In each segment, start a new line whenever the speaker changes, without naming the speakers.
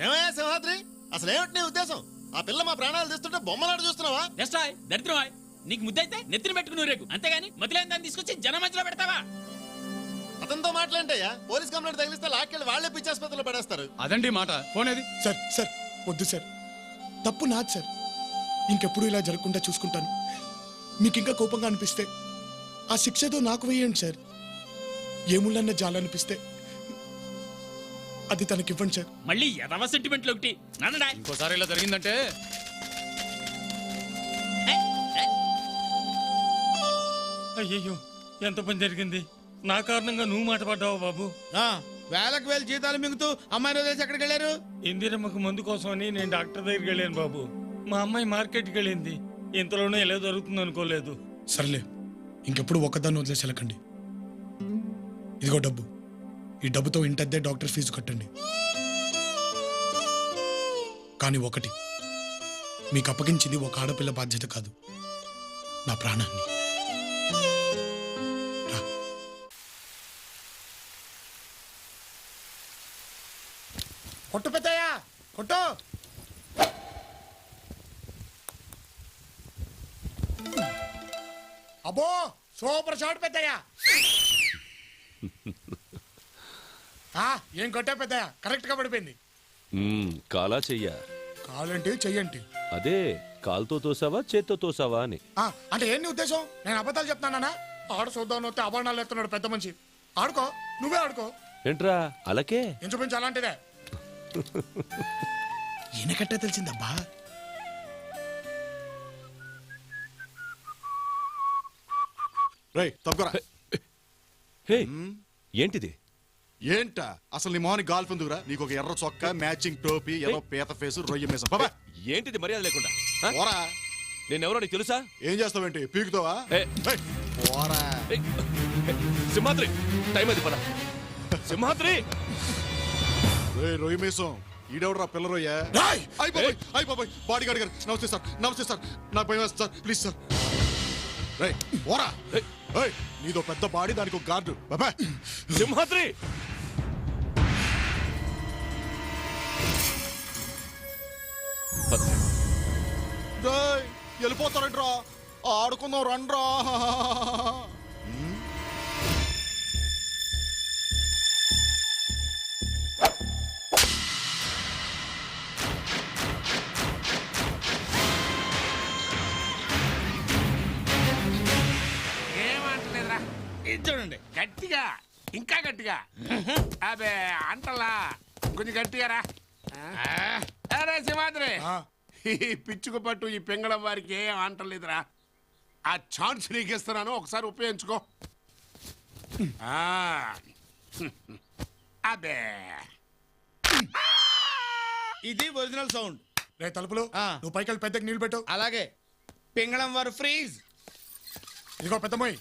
ఏమయ్యా సింహాద్రి, అసలు ఏమిటి నీ ఉద్దేశం? ఆ పిల్ల మా ప్రాణాలు తీస్తుంటే బొమ్మలాడు చూస్తున్నావా?
జస్టాయ్ దరిద్రమాయ్, నీకు ముద్దైతే నెత్తిన పెట్టుకుని రేకు, అంతేగాని మతిలేని దాన్ని తీసుకొచ్చి జన మధ్యలో పెడతావా?
అతనితో మాట్లాంటయ్యా, పోలీస్ కంప్లైంట్ తగిలిస్తే లాక్కెళ్ళి వాళ్లే పిచ్చి ఆసుపత్రిలో పడేస్తారు.
అదండి మాట. ఫోన్ ఏది?
సార్ సార్ వద్దు సార్, తప్పు నాది సార్. ఇంకెప్పుడు ఇలా జరగకుండా చూసుకుంటాను. మీకు ఇంకా కోపంగా అనిపిస్తే ఆ శిక్ష ఏదో నాకు వేయండి సార్. ఏముళ్ళన్న జాలనిపిస్తే అది తనకివ్వండి సార్.
మళ్ళీ ఎదవ సెంటిమెంట్లు ఒకటి నన్నడా.
ఇంకోసారి ఇలా జరిగిందంటే
అయ్యయ్యో, ఎంత పని జరిగింది. నా కారణంగా నువ్వు మాట పడ్డావు బాబు.
వేలకు వేలు జీతాలు మింగుతూ అమ్మాయి వదిలేసి ఎక్కడికి వెళ్ళారు?
ఇందిరమ్మకు మందు కోసమని నేను డాక్టర్ దగ్గరికి వెళ్ళాను బాబు. మా అమ్మాయి మార్కెట్కి వెళ్ళింది. ఇంతలోనే ఎలా జరుగుతుంది అనుకోలేదు.
సర్లే, ఇంకెప్పుడు ఒక్కదాన్ని వదిలేసి వెళ్ళకండి. ఇదిగో డబ్బు. ఈ డబ్బుతో ఇంటద్దే డాక్టర్ ఫీజు కట్టండి. కానీ ఒకటి, మీకు అప్పగించింది ఒక ఆడపిల్ల బాధ్యత కాదు, నా ప్రాణాన్ని. రా.
కొట్టు పెద్దయ్యా, కొట్టు. అబ్బో, సూపర్ షాట్ పెద్దయ్యా. ఏం కొట్టా పెద్దయ్యా, కరెక్ట్ గా పడిపోయింది.
కాలా చెయ్యా?
కావాలంటే చెయ్యండి.
అదే కాలుతో తోసావా చేత్తో తోసావా అని.
అంటే ఏంటి ఉద్దేశం? నేను అబద్ధాలు చెప్తున్నానా? ఆడ చూద్దాం వస్తే అభరణాలు ఎత్తున్నాడు పెద్ద మనిషి. ఆడుకో, నువ్వే ఆడుకో.
ఏంట్రా అలాకే?
ఇంచుమించు అలాంటిదే. ఈయనకట్టే తెలిసిందబ్బా.
రేయ్ తప్పురా.
హే, ఏంటిది?
ఏంటా అసలు నీ మోహన్ గాల్ఫ్ ఎందుకురా? నీకు ఒక ఎర్ర చొక్కా, మ్యాచింగ్ టోపీ, ఏదో పీత ఫేసు, రొయ్య మీసం. బాబా
ఏంటిది మర్యాద లేకుండా?
పోరా.
నేనెవరో నీకు తెలుసా?
ఏం చేస్తావేంటి, పీకుతావా? పోరా.
సింహాద్రి, టైం అది పద. సింహాద్రి,
రొయ్య మీసం ఈడెవడరా పిల్ల రొయ్య? అయిపోయి బాడీ గార్డ్ గారు నమస్తే సార్. నమస్తే సార్, నాకు భయం వేస్తుంది సార్, ప్లీజ్ సార్. రేయ్ పోరా. నీదో పెద్ద బాడీ, దానికి ఒక గార్డు. బాబా
సింహాద్రి.
వెళ్ళిపోతారంట్రా, ఆడుకుందాం రండ్రా.
చూడండి, గట్టిగా, ఇంకా గట్టిగా. అబే అంటలా, కొంచెం గట్టిగా రా. అరే సింహాద్రి, ఈ పిచ్చుకు పట్టు ఈ పెంగళం వారికి ఏం అంటలేదురా. ఆ ఛాన్స్ నీకిస్తున్నాను, ఒకసారి ఉపయోగించుకో. అబే
ఇది ఒరిజినల్ సౌండ్.
రే తలుపులు, నువ్వు పైకి వెళ్ళి పెద్దకి నీళ్ళు పెట్టు.
అలాగే. పింగళం వారు ఫ్రీజ్.
ఇదిగో పెద్దమ్మాయి,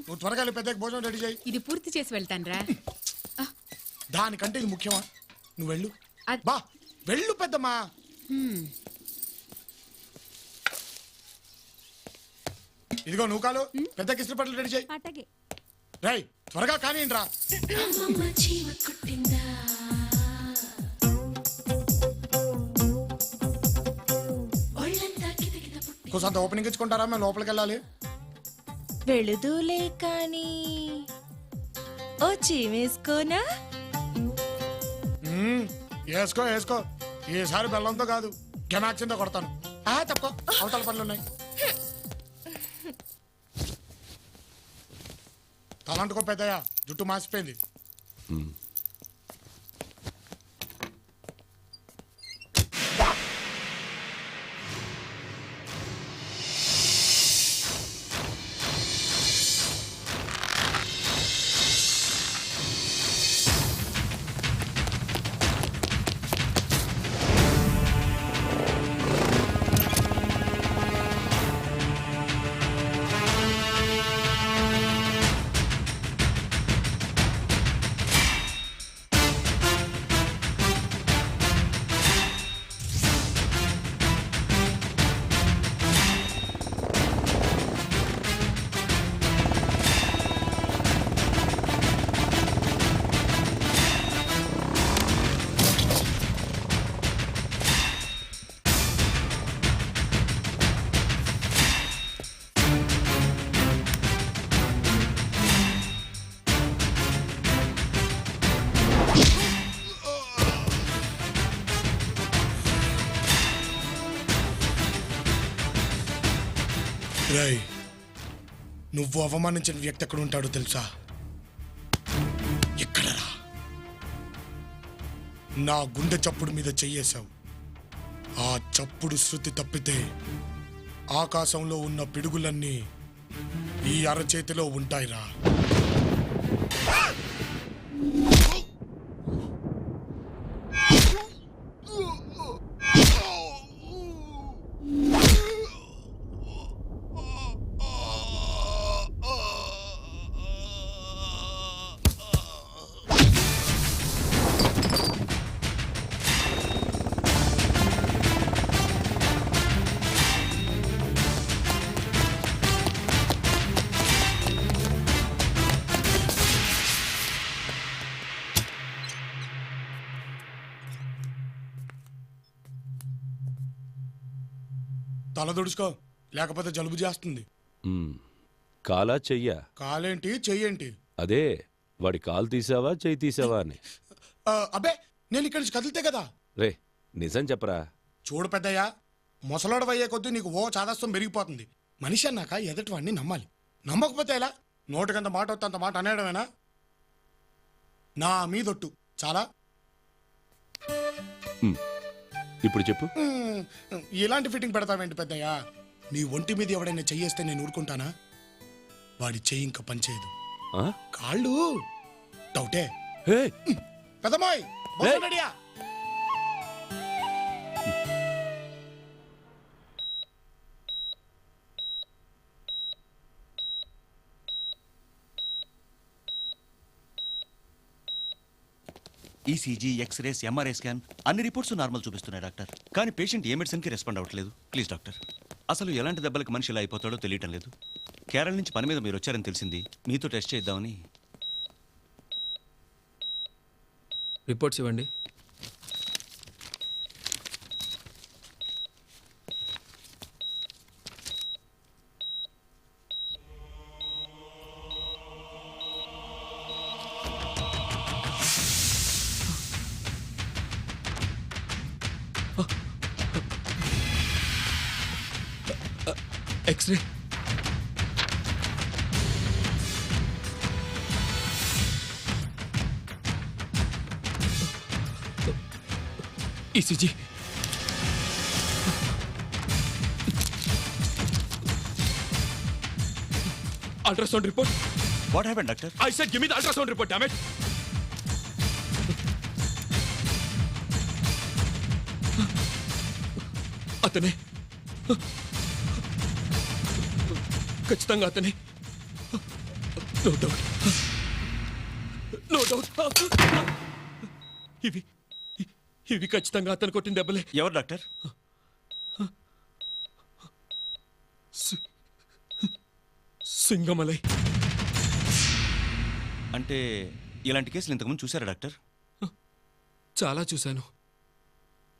నువ్వు త్వరగా వెళ్ళి పెద్దకి భోజనం రెడీ చేయి.
ఇది పూర్తి చేసి వెళ్తాను రా.
దానికంటే ఇది ముఖ్యమా? నువ్వు వెళ్ళు. బా వెళ్ళు పెద్దమ్మా. ఇదిగో నువ్వు కాలు, పెద్దకి ఇస్త్రీ పట్టలు రెడీ చేయి. రేయ్ త్వరగా కానివ్వండి రా. కొంత ఓపెనింగ్ ఇచ్చుకుంటారా? మేము లోపలికి వెళ్ళాలి.
వెళుదూలే కానీ వచ్చి వేసుకోనా?
వేసుకో వేసుకో. ఈసారి బెల్లంతో కాదు, గెమాక్సింతో కొడతాను. తప్ప అవతల పనులు ఉన్నాయి. తలంటుకో పెద్దయ్య, జుట్టు మాసిపోయింది. రేయ్, నువ్వు అవమానించిన వ్యక్తి ఎక్కడ ఉంటాడో తెలుసా? ఎక్కడరా? నా గుండె చప్పుడు మీద చెయ్యేశావు. ఆ చప్పుడు శృతి తప్పితే ఆకాశంలో ఉన్న పిడుగులన్నీ ఈ అరచేతిలో ఉంటాయిరా. తల దుడుచుకో, లేకపోతే జలుబు చేస్తుంది.
కాలా చెయ్యా?
కాలేంటి చెయ్యేంటి?
అదే వాడి కాలు తీసావా చెయ్యి తీసావా అని.
అబ్బే, నేను ఇక్కడి నుంచి కదిలితే కదా.
రే నిజం చెప్పరా.
చూడు పెద్దయ్యా, ముసలోడవయ్యే కొద్దీ నీకు చాదస్తం పెరిగిపోతుంది. మనిషి అన్నాక ఎదటివాడిని నమ్మాలి. నమ్మకపోతే ఎలా? నోటికంత మాట వస్తే అంత మాట అనేయడమేనా? నా మీదొట్టు చాలా.
ఇప్పుడు చెప్పు.
ఇలాంటి ఫిట్టింగ్ పెడతావేంటి పెద్దయ్యా? నీ ఒంటి మీద ఎవడైనా చెయ్యేస్తే నేను ఊరుకుంటానా? వాడి చెయ్యి ఇంకా పనిచేయదు.
ఆ?
కాళ్ళు డౌటే.
హే
పెద్దమ్మాయి రెడీయా?
ఈసీజీ, ఎక్స్రేస్, ఎంఆర్ఐ స్కాన్ అన్ని రిపోర్ట్స్ నార్మల్ చూపిస్తున్నాయి డాక్టర్. కానీ పేషెంట్ ఏ మెడిసిన్కి రెస్పాండ్ అవ్వట్లేదు. ప్లీజ్ డాక్టర్, అసలు ఎలాంటి దెబ్బలకు మనిషి ఇలా అయిపోతాడో తెలియటం లేదు. కేరళ నుంచి పని మీద మీరు వచ్చారని తెలిసింది. మీతో టెస్ట్ చేద్దామని.
రిపోర్ట్స్ ఇవ్వండి. X-ray, ECG, ultrasound report.
What happened doctor?
I said give me the ultrasound report, damn it. అతనే, ఖచ్చితంగా అతనే. No doubt, no doubt. ఇవి ఖచ్చితంగా అతను కొట్టిన దెబ్బలే.
ఎవరు డాక్టర్?
సింగమలై.
అంటే ఇలాంటి కేసులు ఇంతకుముందు చూసారా డాక్టర్?
చాలా చూశాను.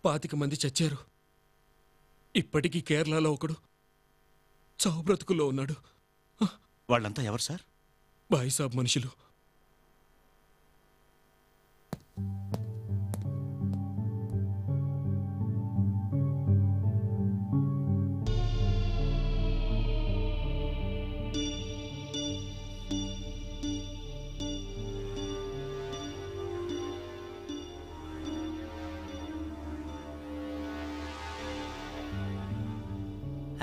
25 మంది చచ్చారు. ఇప్పటికీ కేరళలో ఒకడు చావు బ్రతుకుల్లో ఉన్నాడు.
వాళ్ళంతా ఎవరు సార్?
బాయిసాబ్ మనుషులు.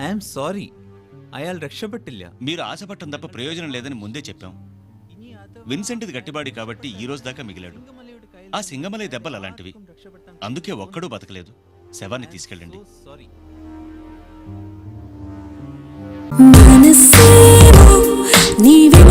ఐఎమ్ సారీ, అయాൾ രക്ഷപ്പെട്ടില്ല.
మీరు ఆశపట్టం తప్ప ప్రయోజనం లేదని ముందే చెప్పాం. విన్సెంట్ది గట్టిబాడి కాబట్టి ఈ రోజు దాకా మిగిలాడు. ఆ సింగమలై దెబ్బలు అలాంటివి. అందుకే ఒక్కడూ బతకలేదు. శవాన్ని తీసుకెళ్ళండి.
సారీ.
మనసేమో నీవే